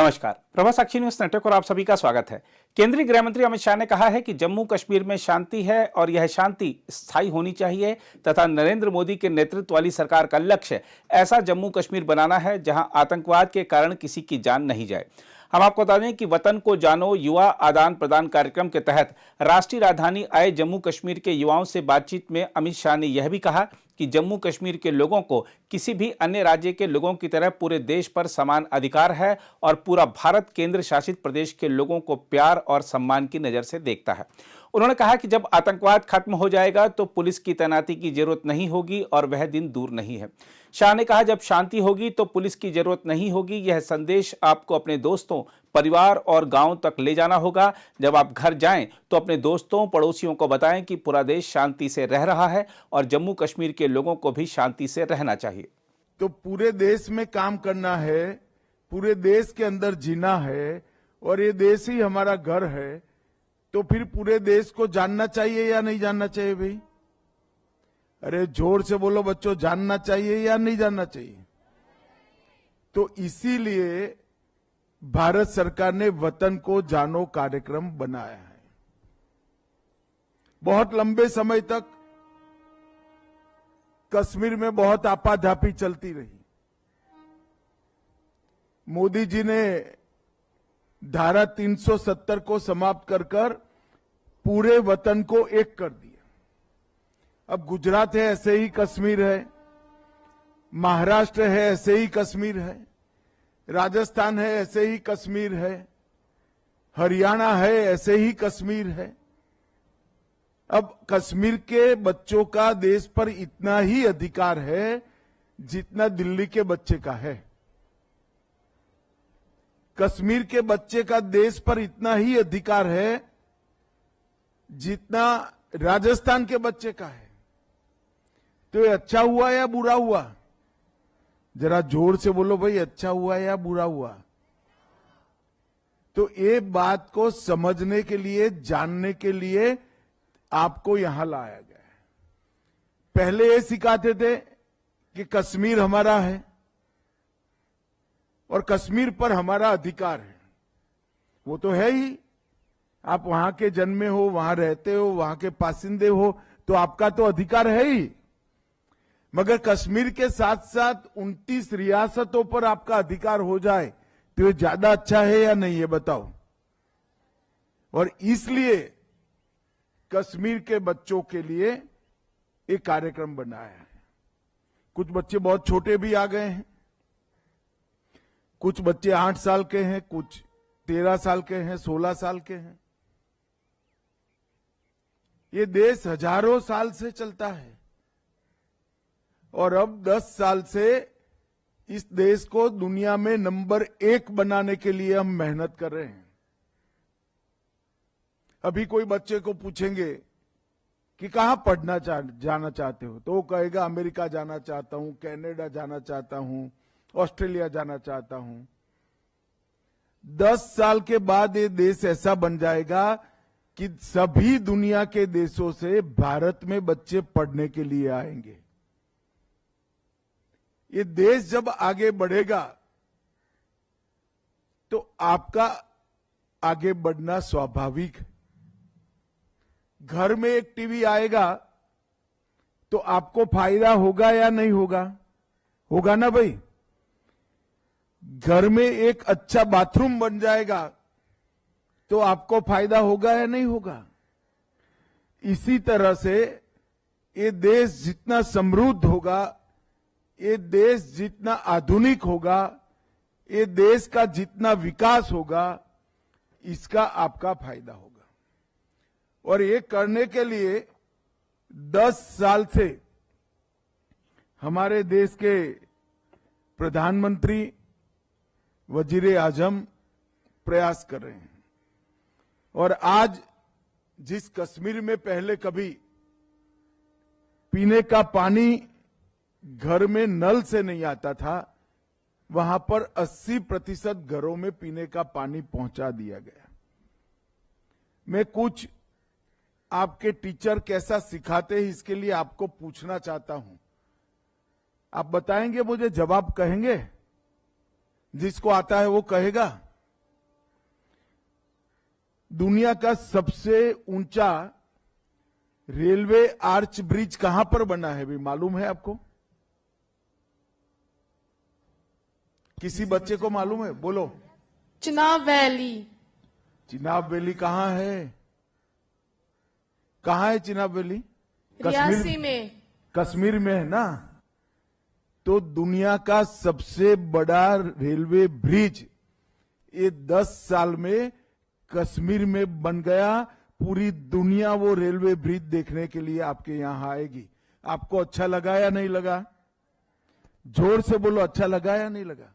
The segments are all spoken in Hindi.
नमस्कार, प्रभा साक्षी न्यूज नेटवर्क और आप सभी का स्वागत है। केंद्रीय गृह मंत्री अमित शाह ने कहा है कि जम्मू कश्मीर में शांति है और यह शांति स्थायी होनी चाहिए तथा नरेंद्र मोदी के नेतृत्व वाली सरकार का लक्ष्य ऐसा जम्मू कश्मीर बनाना है जहां आतंकवाद के कारण किसी की जान नहीं जाए। हम आपको बता दें कि वतन को जानो युवा आदान प्रदान कार्यक्रम के तहत राष्ट्रीय राजधानी आए जम्मू कश्मीर के युवाओं से बातचीत में अमित शाह ने यह भी कहा कि जम्मू कश्मीर के लोगों को किसी भी अन्य राज्य के लोगों की तरह पूरे देश पर समान अधिकार है और पूरा भारत केंद्र शासित प्रदेश के लोगों को प्यार और सम्मान की नजर से देखता है। उन्होंने कहा कि जब आतंकवाद खत्म हो जाएगा तो पुलिस की तैनाती की जरूरत नहीं होगी और वह दिन दूर नहीं है। शाह ने कहा जब शांति होगी तो पुलिस की जरूरत नहीं होगी। यह संदेश आपको अपने दोस्तों, परिवार और गांव तक ले जाना होगा। जब आप घर जाएं तो अपने दोस्तों, पड़ोसियों को बताएं कि पूरा देश शांति से रह रहा है और जम्मू कश्मीर के लोगों को भी शांति से रहना चाहिए। तो पूरे देश में काम करना है, पूरे देश के अंदर जीना है और ये देश ही हमारा घर है, तो फिर पूरे देश को जानना चाहिए या नहीं जानना चाहिए भाई? अरे जोर से बोलो बच्चों, जानना चाहिए या नहीं जानना चाहिए? तो इसीलिए भारत सरकार ने वतन को जानो कार्यक्रम बनाया है। बहुत लंबे समय तक कश्मीर में बहुत आपाधापी चलती रही। मोदी जी ने धारा 370 को समाप्त कर पूरे वतन को एक कर दिया। अब गुजरात है ऐसे ही कश्मीर है, महाराष्ट्र है ऐसे ही कश्मीर है, राजस्थान है ऐसे ही कश्मीर है, हरियाणा है ऐसे ही कश्मीर है। अब कश्मीर के बच्चों का देश पर इतना ही अधिकार है जितना दिल्ली के बच्चे का है। कश्मीर के बच्चे का देश पर इतना ही अधिकार है जितना राजस्थान के बच्चे का है। तो ये अच्छा हुआ या बुरा हुआ? जरा जोर से बोलो भाई, अच्छा हुआ या बुरा हुआ? तो ये बात को समझने के लिए, जानने के लिए आपको यहां लाया गया है। पहले ये सिखाते थे कि कश्मीर हमारा है और कश्मीर पर हमारा अधिकार है। वो तो है ही, आप वहां के जन्मे हो, वहां रहते हो, वहां के पासिंदे हो, तो आपका तो अधिकार है ही। मगर कश्मीर के साथ साथ 29 रियासतों पर आपका अधिकार हो जाए तो ये ज्यादा अच्छा है या नहीं, ये बताओ। और इसलिए कश्मीर के बच्चों के लिए एक कार्यक्रम बनाया है। कुछ बच्चे बहुत छोटे भी आ गए हैं, कुछ बच्चे 8 साल के हैं, कुछ 13 साल के हैं, 16 साल के हैं। ये देश हजारों साल से चलता है और अब 10 साल से इस देश को दुनिया में नंबर 1 बनाने के लिए हम मेहनत कर रहे हैं। अभी कोई बच्चे को पूछेंगे कि कहां पढ़ना जाना चाहते हो, तो वो कहेगा अमेरिका जाना चाहता हूं, कनाडा जाना चाहता हूं, ऑस्ट्रेलिया जाना चाहता हूं। 10 साल के बाद ये देश ऐसा बन जाएगा कि सभी दुनिया के देशों से भारत में बच्चे पढ़ने के लिए आएंगे। ये देश जब आगे बढ़ेगा तो आपका आगे बढ़ना स्वाभाविक है। घर में एक टीवी आएगा तो आपको फायदा होगा या नहीं होगा? होगा ना भाई। घर में एक अच्छा बाथरूम बन जाएगा तो आपको फायदा होगा या नहीं होगा? इसी तरह से ये देश जितना समृद्ध होगा, ये देश जितना आधुनिक होगा, ये देश का जितना विकास होगा, इसका आपका फायदा होगा। और ये करने के लिए 10 साल से हमारे देश के प्रधानमंत्री, वजीर आजम प्रयास कर रहे हैं। और आज जिस कश्मीर में पहले कभी पीने का पानी घर में नल से नहीं आता था, वहां पर 80% घरों में पीने का पानी पहुंचा दिया गया। मैं कुछ आपके टीचर कैसा सिखाते हैं इसके लिए आपको पूछना चाहता हूं। आप बताएंगे मुझे, जवाब कहेंगे? जिसको आता है वो कहेगा। दुनिया का सबसे ऊंचा रेलवे आर्च ब्रिज कहां पर बना है, भी मालूम है आपको? किसी बच्चे को मालूम है? बोलो। चिनाब वैली। चिनाब वैली कहां है? कहां है चिनाब वैली? रियासी में। कश्मीर में है ना। तो दुनिया का सबसे बड़ा रेलवे ब्रिज ये 10 साल में कश्मीर में बन गया। पूरी दुनिया वो रेलवे ब्रिज देखने के लिए आपके यहां आएगी। आपको अच्छा लगा या नहीं लगा? जोर से बोलो, अच्छा लगा या नहीं लगा?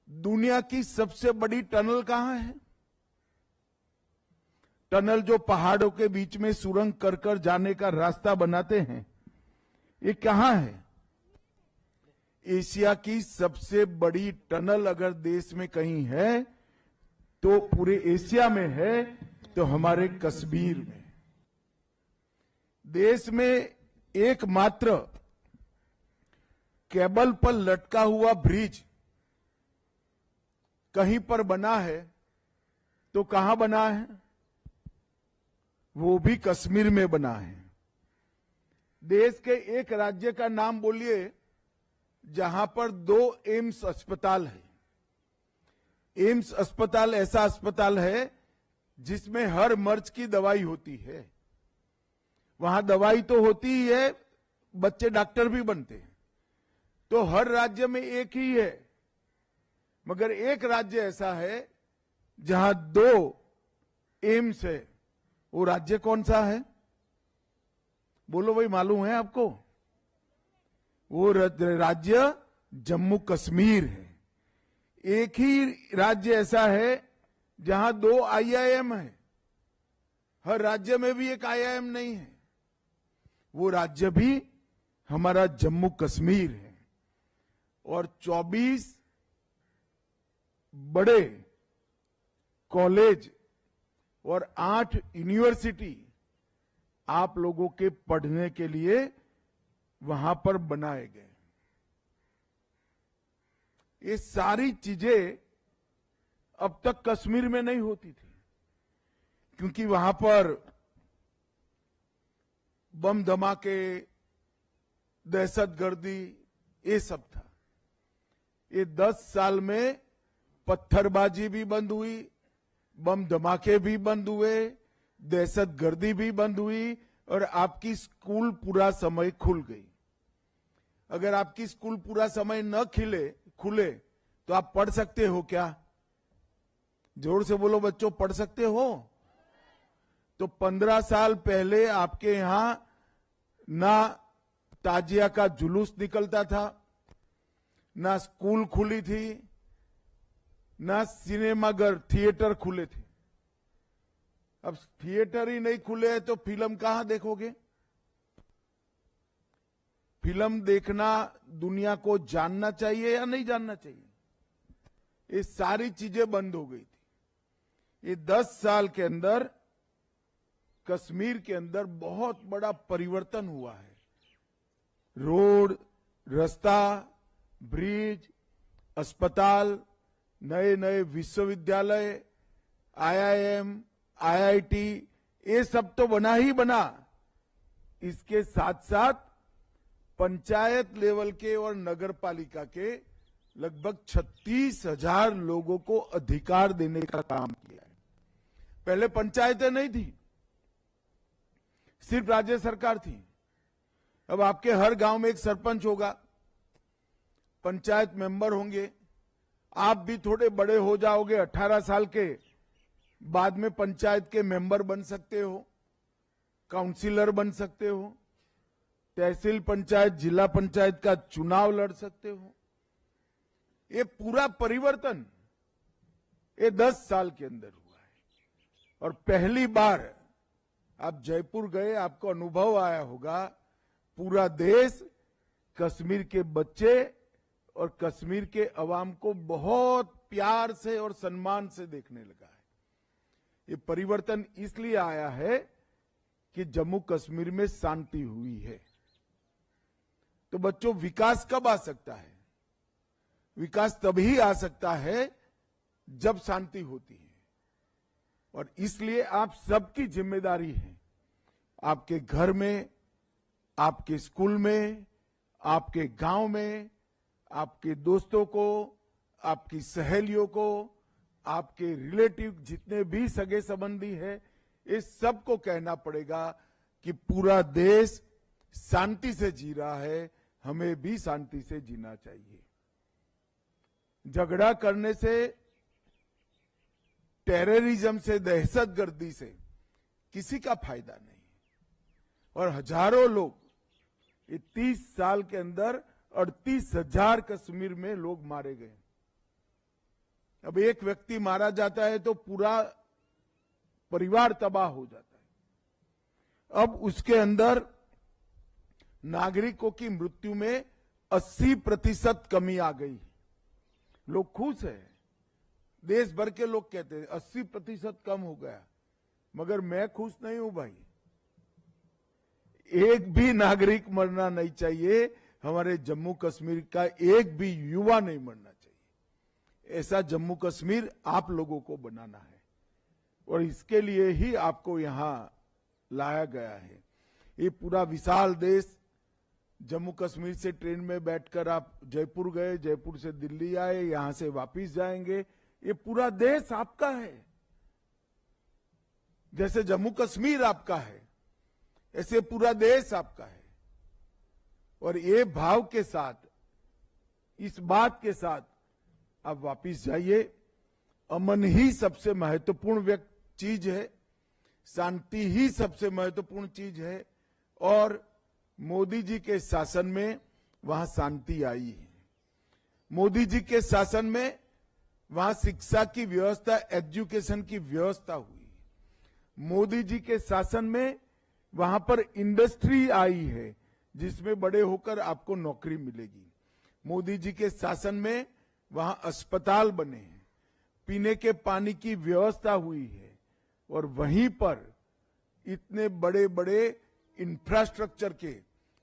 दुनिया की सबसे बड़ी टनल कहां है? टनल जो पहाड़ों के बीच में सुरंग कर कर जाने का रास्ता बनाते हैं, ये कहां है? एशिया की सबसे बड़ी टनल अगर देश में कहीं है तो पूरे एशिया में है तो हमारे कश्मीर में। देश में एकमात्र केबल पर लटका हुआ ब्रिज कहीं पर बना है तो कहां बना है? वो भी कश्मीर में बना है। देश के एक राज्य का नाम बोलिए जहां पर 2 एम्स अस्पताल है। एम्स अस्पताल ऐसा अस्पताल है जिसमें हर मर्ज की दवाई होती है। वहां दवाई तो होती ही है, बच्चे डॉक्टर भी बनते हैं। तो हर राज्य में एक ही है, मगर एक राज्य ऐसा है जहां 2 एम्स है। वो राज्य कौन सा है? बोलो भाई, मालूम है आपको? वो राज्य जम्मू कश्मीर है। एक ही राज्य ऐसा है जहां 2 IIM है। हर राज्य में भी एक IIM नहीं है। वो राज्य भी हमारा जम्मू कश्मीर है। और 24 बड़े कॉलेज और 8 यूनिवर्सिटी आप लोगों के पढ़ने के लिए वहां पर बनाए गए। ये सारी चीजें अब तक कश्मीर में नहीं होती थी, क्योंकि वहां पर बम धमाके, दहशतगर्दी, ये सब था। ये 10 साल में पत्थरबाजी भी बंद हुई, बम धमाके भी बंद हुए, दहशतगर्दी भी बंद हुई और आपकी स्कूल पूरा समय खुल गई। अगर आपकी स्कूल पूरा समय न खुले तो आप पढ़ सकते हो क्या? जोर से बोलो बच्चों, पढ़ सकते हो? तो 15 साल पहले आपके यहां ना ताजिया का जुलूस निकलता था, ना स्कूल खुली थी, ना सिनेमाघर थिएटर खुले थे। अब थिएटर ही नहीं खुले तो फिल्म कहां देखोगे? फिल्म देखना दुनिया को जानना चाहिए या नहीं जानना चाहिए? ये सारी चीजें बंद हो गई थी। ये 10 साल के अंदर कश्मीर के अंदर बहुत बड़ा परिवर्तन हुआ है। रोड, रास्ता, ब्रिज, अस्पताल, नए नए विश्वविद्यालय, IIM, IIT, ये सब तो बना ही बना। इसके साथ साथ पंचायत लेवल के और नगर पालिका के लगभग 36,000 लोगों को अधिकार देने का काम किया है। पहले पंचायतें नहीं थी, सिर्फ राज्य सरकार थी। अब आपके हर गांव में एक सरपंच होगा, पंचायत मेंबर होंगे। आप भी थोड़े बड़े हो जाओगे, 18 साल के बाद में पंचायत के मेंबर बन सकते हो, काउंसिलर बन सकते हो, तहसील पंचायत, जिला पंचायत का चुनाव लड़ सकते हो। ये पूरा परिवर्तन ये 10 साल के अंदर हुआ है। और पहली बार आप जयपुर गए, आपको अनुभव आया होगा, पूरा देश कश्मीर के बच्चे और कश्मीर के अवाम को बहुत प्यार से और सम्मान से देखने लगा है। ये परिवर्तन इसलिए आया है कि जम्मू कश्मीर में शांति हुई है। तो बच्चों, विकास कब आ सकता है? विकास तभी आ सकता है जब शांति होती है। और इसलिए आप सबकी जिम्मेदारी है, आपके घर में, आपके स्कूल में, आपके गांव में, आपके दोस्तों को, आपकी सहेलियों को, आपके रिलेटिव जितने भी सगे संबंधी है, इस सबको कहना पड़ेगा कि पूरा देश शांति से जी रहा है, हमें भी शांति से जीना चाहिए। झगड़ा करने से, टेररिज्म से, दहशतगर्दी से किसी का फायदा नहीं। और हजारों लोग, ये 30 साल के अंदर 38,000 कश्मीर में लोग मारे गए। अब एक व्यक्ति मारा जाता है तो पूरा परिवार तबाह हो जाता है। अब उसके अंदर नागरिकों की मृत्यु में 80% कमी आ गई। लोग खुश है, देश भर के लोग कहते हैं 80% कम हो गया, मगर मैं खुश नहीं हूं भाई। एक भी नागरिक मरना नहीं चाहिए, हमारे जम्मू कश्मीर का एक भी युवा नहीं मरना चाहिए। ऐसा जम्मू कश्मीर आप लोगों को बनाना है और इसके लिए ही आपको यहां लाया गया है। ये पूरा विशाल देश, जम्मू कश्मीर से ट्रेन में बैठकर आप जयपुर गए, जयपुर से दिल्ली आए, यहां से वापस जाएंगे, ये पूरा देश आपका है। जैसे जम्मू कश्मीर आपका है, ऐसे पूरा देश आपका है। और ये भाव के साथ, इस बात के साथ आप वापस जाइए। अमन ही सबसे महत्वपूर्ण चीज है, शांति ही सबसे महत्वपूर्ण चीज है। और मोदी जी के शासन में वहां शांति आई है। मोदी जी के शासन में वहां शिक्षा की व्यवस्था, एजुकेशन की व्यवस्था हुई। मोदी जी के शासन में वहां पर इंडस्ट्री आई है, जिसमें बड़े होकर आपको नौकरी मिलेगी। मोदी जी के शासन में वहां अस्पताल बने हैं, पीने के पानी की व्यवस्था हुई है। और वहीं पर इतने बड़े बड़े इंफ्रास्ट्रक्चर के,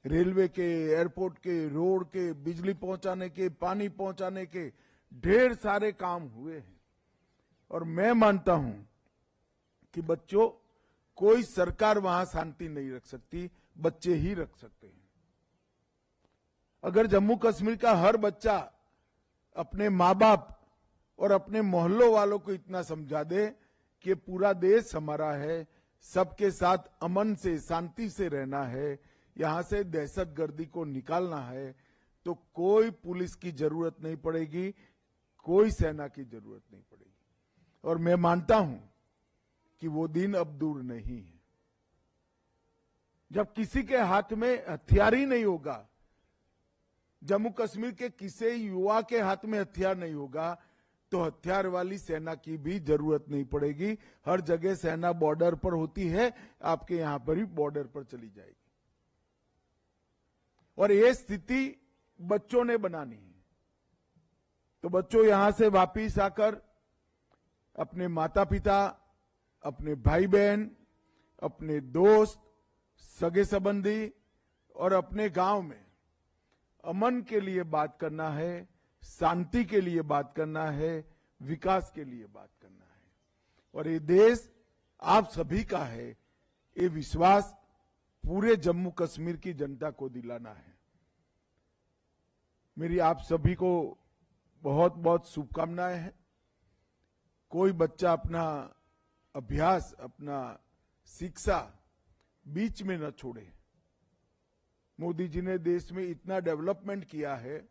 रेलवे के, एयरपोर्ट के, रोड के, बिजली पहुंचाने के, पानी पहुंचाने के ढेर सारे काम हुए हैं। और मैं मानता हूं कि बच्चों, कोई सरकार वहां शांति नहीं रख सकती, बच्चे ही रख सकते हैं। अगर जम्मू कश्मीर का हर बच्चा अपने माँ बाप और अपने मोहल्लों वालों को इतना समझा दे कि पूरा देश हमारा है, सबके साथ अमन से, शांति से रहना है, यहां से दहशतगर्दी को निकालना है, तो कोई पुलिस की जरूरत नहीं पड़ेगी, कोई सेना की जरूरत नहीं पड़ेगी। और मैं मानता हूं कि वो दिन अब दूर नहीं है, जब किसी के हाथ में हथियार ही नहीं होगा। जम्मू कश्मीर के किसी युवा के हाथ में हथियार नहीं होगा तो हथियार वाली सेना की भी जरूरत नहीं पड़ेगी। हर जगह सेना बॉर्डर पर होती है, आपके यहां पर भी बॉर्डर पर चली जाएगी। और ये स्थिति बच्चों ने बनानी है। तो बच्चों, यहां से वापिस आकर अपने माता पिता, अपने भाई बहन, अपने दोस्त, सगे संबंधी और अपने गांव में अमन के लिए बात करना है, शांति के लिए बात करना है, विकास के लिए बात करना है। और ये देश आप सभी का है, ये विश्वास पूरे जम्मू कश्मीर की जनता को दिलाना है। मेरी आप सभी को बहुत बहुत शुभकामनाएं हैं। कोई बच्चा अपना अभ्यास, अपना शिक्षा बीच में न छोड़े। मोदी जी ने देश में इतना डेवलपमेंट किया है,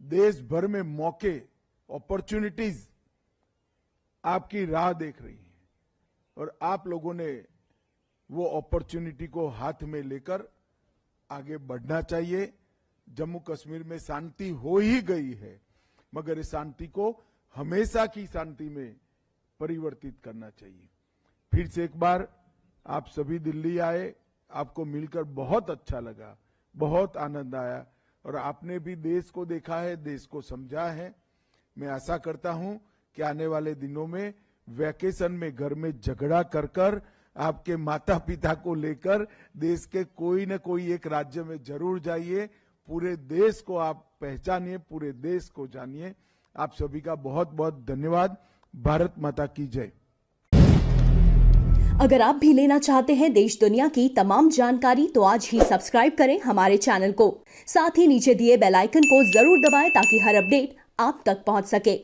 देश भर में मौके, अपॉर्चुनिटीज आपकी राह देख रही हैं और आप लोगों ने वो अपॉर्चुनिटी को हाथ में लेकर आगे बढ़ना चाहिए। जम्मू कश्मीर में शांति हो ही गई है, मगर इस शांति को हमेशा की शांति में परिवर्तित करना चाहिए। फिर से एक बार आप सभी दिल्ली आए, आपको मिलकर बहुत अच्छा लगा, बहुत आनंद आया और आपने भी देश को देखा है, देश को समझा है। मैं आशा करता हूं कि आने वाले दिनों में वैकेशन में घर में झगड़ा कर कर आपके माता पिता को लेकर देश के कोई न कोई एक राज्य में जरूर जाइए। पूरे देश को आप पहचानिए, पूरे देश को जानिए। आप सभी का बहुत बहुत धन्यवाद। भारत माता की जय। अगर आप भी लेना चाहते हैं देश दुनिया की तमाम जानकारी तो आज ही सब्सक्राइब करें हमारे चैनल को। साथ ही नीचे दिए बेल आइकन को जरूर दबाएं ताकि हर अपडेट आप तक पहुंच सके।